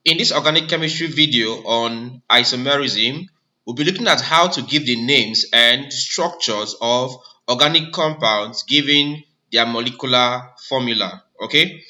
In this organic chemistry video on isomerism, we'll be looking at how to give the names and structures of organic compounds given their molecular formula. Okay,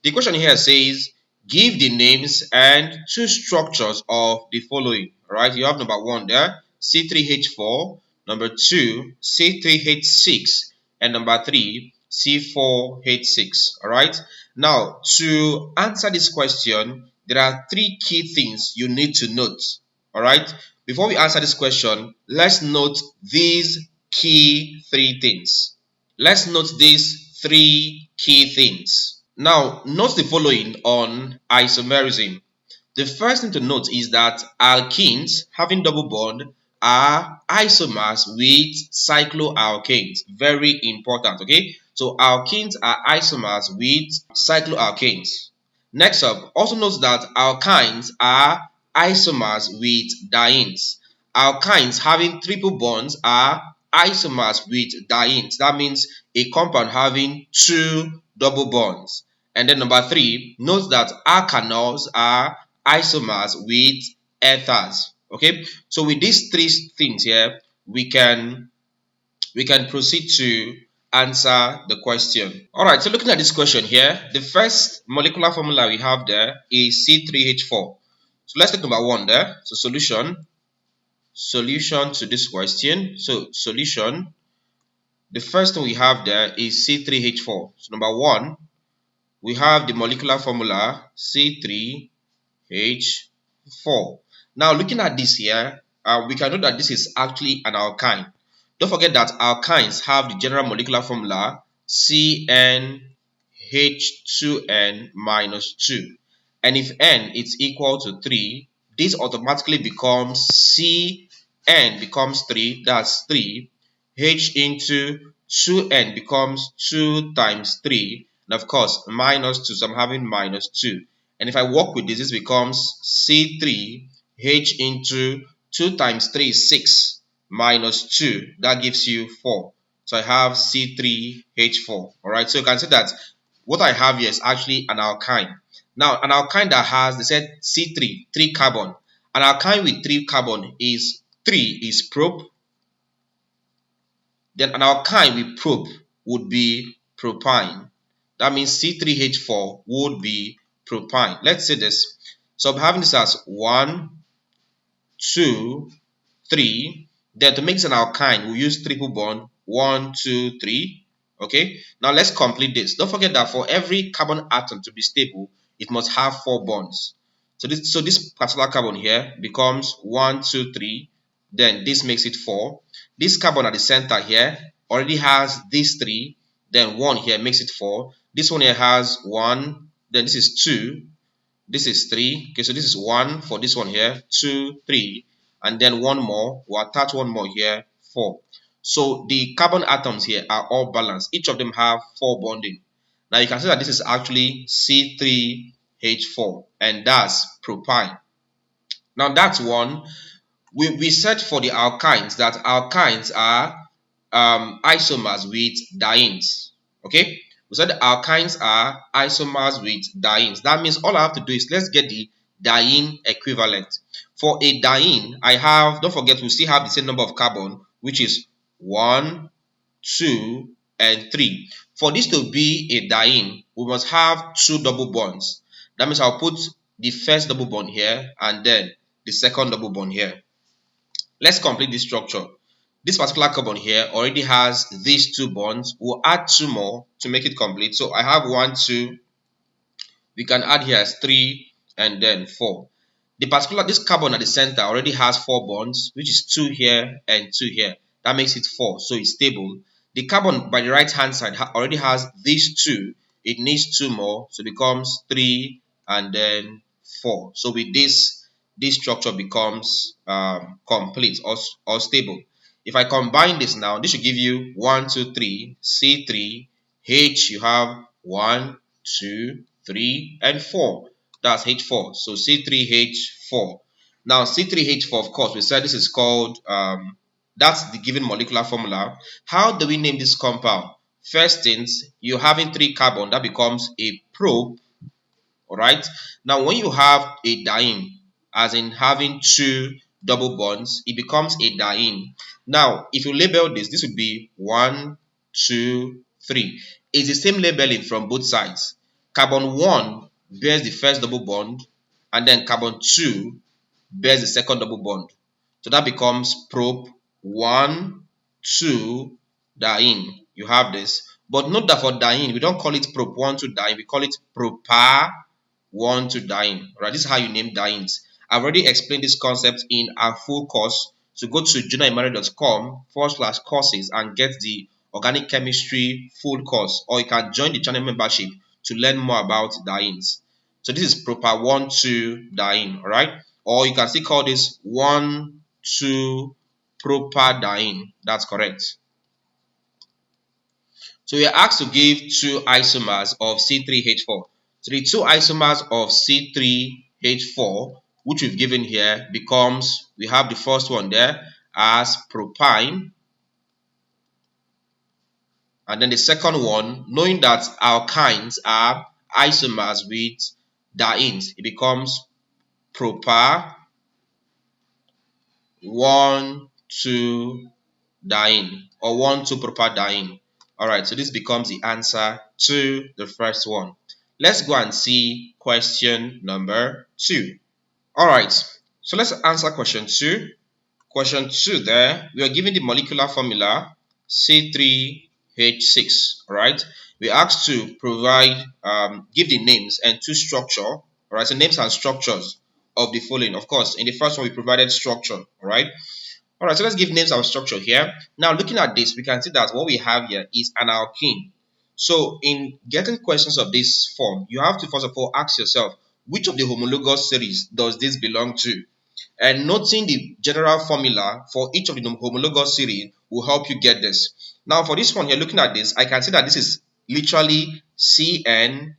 the question here says give the names and two structures of the following. All right, you have number one there, C3H4, number two, C3H6, and number three, C4H6. All right, now to answer this question, there are three key things you need to note. All right, before we answer this question, let's note these key three things. Let's note these three key things. Now, note the following on isomerism. The first thing to note is that alkenes having double bond are isomers with cycloalkanes. Very important, okay? So alkenes are isomers with cycloalkanes. Next up, also note that alkynes are isomers with dienes. Alkynes having triple bonds are isomers with dienes. That means a compound having two double bonds. And then number three, note that alkanols are isomers with ethers. Okay, so with these three things here, we can proceed to answer the question. All right, so looking at this question here, the first molecular formula we have there is C3H4. So let's take number one there. So solution to this question. So solution, the first thing we have there is C3H4. So number one, we have the molecular formula C3H4. Now looking at this here, we can know that this is actually an alkyne. Don't forget that alkynes have the general molecular formula CnH2n minus 2. And if n is equal to 3, this automatically becomes Cn becomes 3, that's 3. H into 2n becomes 2 times 3. And of course, minus 2, so I'm having minus 2. And if I work with this, this becomes C3H into 2 times 3 is 6. Minus 2, that gives you 4. So I have C3H4. Alright, so you can see that what I have here is actually an alkyne. Now, an alkyne that has, they said C3, 3 carbon. An alkyne with 3 carbon is 3 is prop. Then an alkyne with prop would be propyne. That means C3H4 would be propyne. Let's say this. So I'm having this as 1, 2, 3. Then to make this an alkyne, we use triple bond 1, 2, 3. Okay. Now let's complete this. Don't forget that for every carbon atom to be stable, it must have 4 bonds. So this particular carbon here becomes 1, 2, 3. Then this makes it 4. This carbon at the center here already has these 3. Then 1 here makes it 4. This one here has 1. Then this is 2. This is 3. Okay, so this is 1 for this one here. 2, 3. And then one more, we'll attach one more here, 4. So the carbon atoms here are all balanced. Each of them have 4 bonding. Now you can see that this is actually C3H4, and that's propyne. Now that's one. We said for the alkynes that alkynes are isomers with dienes. Okay, we said the alkynes are isomers with dienes. That means all I have to do is let's get the diene equivalent. For a diene, I have, don't forget, we still have the same number of carbon, which is 1, 2, and 3. For this to be a diene, we must have 2 double bonds. That means I'll put the first double bond here and then the second double bond here. Let's complete this structure. This particular carbon here already has these 2 bonds. We'll add 2 more to make it complete. So I have 1, 2. We can add here as 3 and then 4. This carbon at the center already has 4 bonds, which is 2 here and 2 here. That makes it 4, so it's stable. The carbon by the right hand side already has these 2. It needs 2 more, so it becomes 3 and then 4. So with this structure becomes complete or stable. If I combine this now, this should give you 1, 2, 3, C3, H, you have 1, 2, 3, and 4. That's H4. So C3H4. Now C3H4, of course, we said this is called, that's the given molecular formula. How do we name this compound? First things, you're having 3 carbon. That becomes a prop. Alright. Now when you have a diene, as in having two double bonds, it becomes a diene. Now if you label this would be 1, 2, 3. It's the same labeling from both sides. Carbon 1 bears the first double bond, and then carbon 2 bears the second double bond. So that becomes prop 1, 2, diene. You have this. But note that for diene, we don't call it prop 1, 2, diene. We call it propar 1, 2, diene. Right? This is how you name dienes. I've already explained this concept in our full course. So go to juniorimanuel.com/courses and get the organic chemistry full course, or you can join the channel membership to learn more about dienes. So this is propar 1, 2, diene. All right. Or you can still call this 1, 2 propar diene. That's correct. So we are asked to give two isomers of C3H4. So the two isomers of C3H4, which we've given here, becomes, we have the first one there as propine, and then the second one, knowing that alkynes are isomers with dienes, it becomes propar 1, 2 diene, or 1, 2 propar diene. Alright, so this becomes the answer to the first one. Let's go and see question number 2. Alright, so let's answer question 2. Question 2 there, we are given the molecular formula C3H6. Alright, we asked to provide, give the names and two structure. Alright, so names and structures of the following. Of course, in the first one we provided structure. Alright. Alright, so let's give names and structure here. Now, looking at this, we can see that what we have here is an alkene. So, in getting questions of this form, you have to first of all ask yourself, which of the homologous series does this belong to? And noting the general formula for each of the homologous series will help you get this. Now, for this one here, looking at this, I can see that this is literally CnH2n,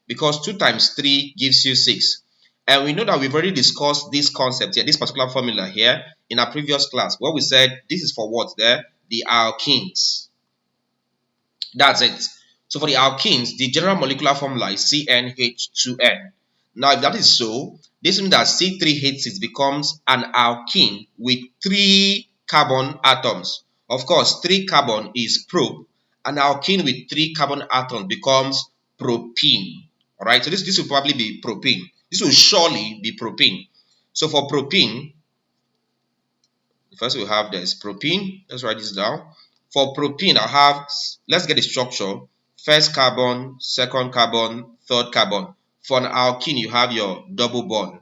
because 2 times 3 gives you 6. And we know that we've already discussed this concept here, this particular formula here, in our previous class, where we said this is for what there? The alkenes. That's it. So for the alkenes, the general molecular formula is CnH2n. Now, if that is so, this means that C3H6 becomes an alkene with 3 carbon atoms. Of course, 3 carbon is prop. An alkene with 3 carbon atoms becomes propene. Alright, so this will probably be propene. This will surely be propene. So for propene, first we have this propene. Let's write this down. For propene, I have, let's get the structure. First carbon, second carbon, third carbon. For an alkene, you have your double bond.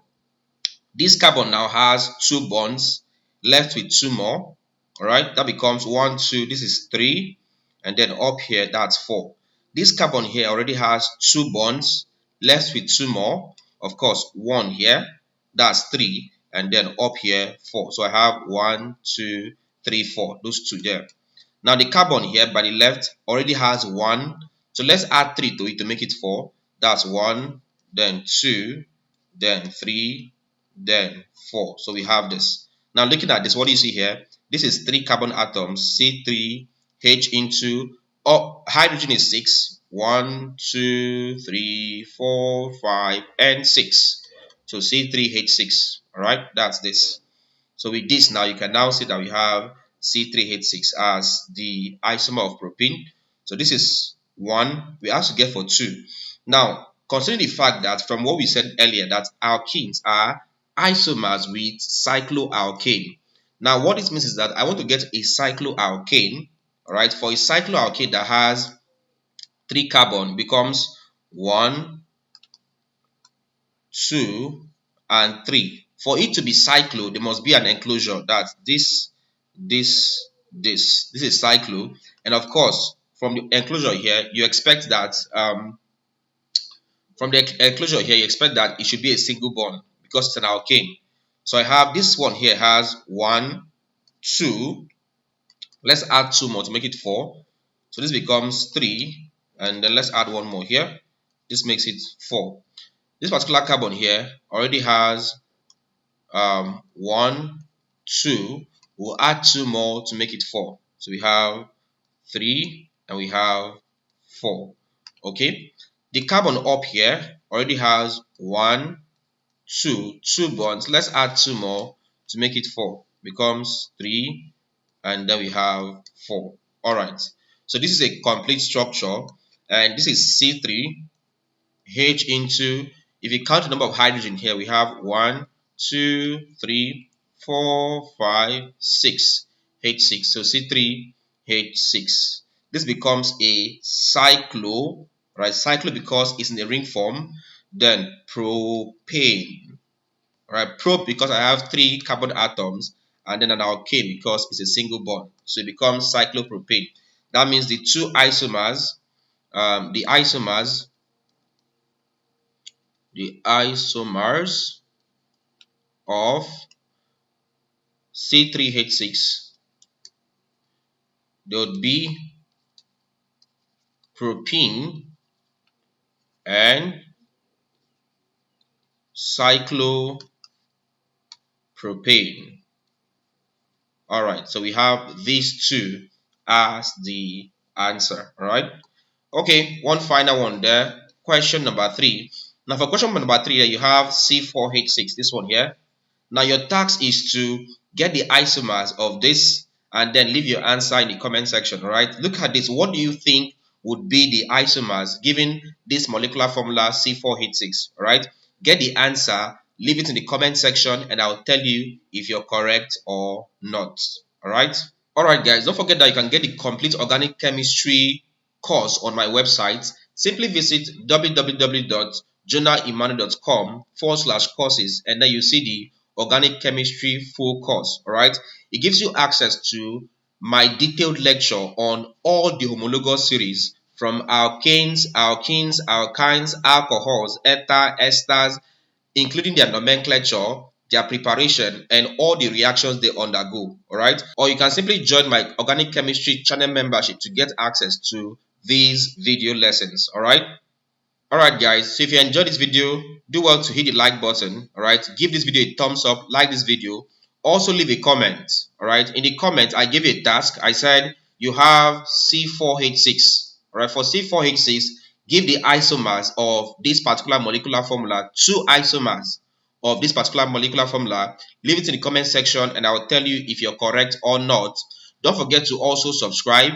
This carbon now has 2 bonds, left with 2 more. Alright, that becomes 1, 2, this is 3. And then up here, that's 4. This carbon here already has 2 bonds, left with 2 more. Of course, 1 here, that's 3. And then up here, 4. So I have 1, 2, 3, 4. Those 2 there. Now the carbon here by the left already has 1. So let's add 3 to it to make it 4. That's 1, then 2, then 3, then 4. So we have this. Now looking at this, what do you see here? This is 3 carbon atoms, C3H into, hydrogen is 6. 1, 2, 3, 4, 5, and 6. So C3H6. Alright, that's this. So with this now, you can now see that we have C3H6 as the isomer of propene. So this is 1. We have to get for 2. Now, considering the fact that from what we said earlier, that alkenes are isomers with cycloalkane. Now, what this means is that I want to get a cycloalkane. Alright, for a cycloalkane that has 3 carbon becomes 1, 2, and 3. For it to be cyclo, there must be an enclosure. That's this is cyclo. And of course, from the enclosure here, you expect that it should be a single bond because it's an alkane. So I have this one here has 1, 2. Let's add 2 more to make it 4. So this becomes 3. And then let's add 1 more here. This makes it 4. This particular carbon here already has 1, 2. We'll add 2 more to make it 4. So we have 3 and we have 4. Okay. The carbon up here already has 1, 2 bonds. Let's add 2 more to make it 4. Becomes 3, and then we have 4. All right. So this is a complete structure, and this is C3H into, if you count the number of hydrogen here, we have 1, 2, 3, 4, 5, 6, H6. So C3H6. This becomes a cyclo, right? Cyclo because it's in the ring form. Then propane, right? Prop because I have 3 carbon atoms, and then an alkane because it's a single bond. So it becomes cyclopropane. That means the two isomers, the isomers of C3H6, they would be propene and cyclopropane. All right, so we have these two as the answer. All right. Okay, one final one there. Question number 3. Now for question number 3, you have C4H6, this one here. Now your task is to get the isomers of this and then leave your answer in the comment section, right? Look at this. What do you think would be the isomers given this molecular formula C4H6, right? Get the answer, leave it in the comment section, and I'll tell you if you're correct or not. All right? Alright guys, don't forget that you can get the complete organic chemistry course on my website. Simply visit www.jonahemmanuel.com/courses, and then you see the organic chemistry full course. Alright, it gives you access to my detailed lecture on all the homologous series from alkanes, alkenes, alkynes, alcohols, ether, esters, including their nomenclature, their preparation, and all the reactions they undergo. Alright, or you can simply join my organic chemistry channel membership to get access to these video lessons. Alright guys, so if you enjoyed this video, do well to hit the like button. Alright, give this video a thumbs up, like this video. Also leave a comment. Alright, in the comment I gave you a task. I said you have C4H6. Alright, for C4H6, give the isomers of this particular molecular formula, 2 isomers of this particular molecular formula. Leave it in the comment section and I will tell you if you're correct or not. Don't forget to also subscribe.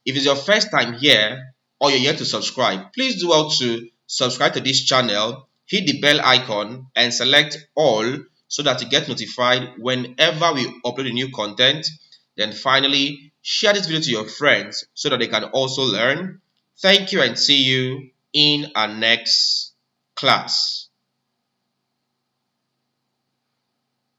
If it's your first time here or you're yet to subscribe, please do well to subscribe to this channel, hit the bell icon and select all so that you get notified whenever we upload a new content. Then finally, share this video to your friends so that they can also learn. Thank you and see you in our next class.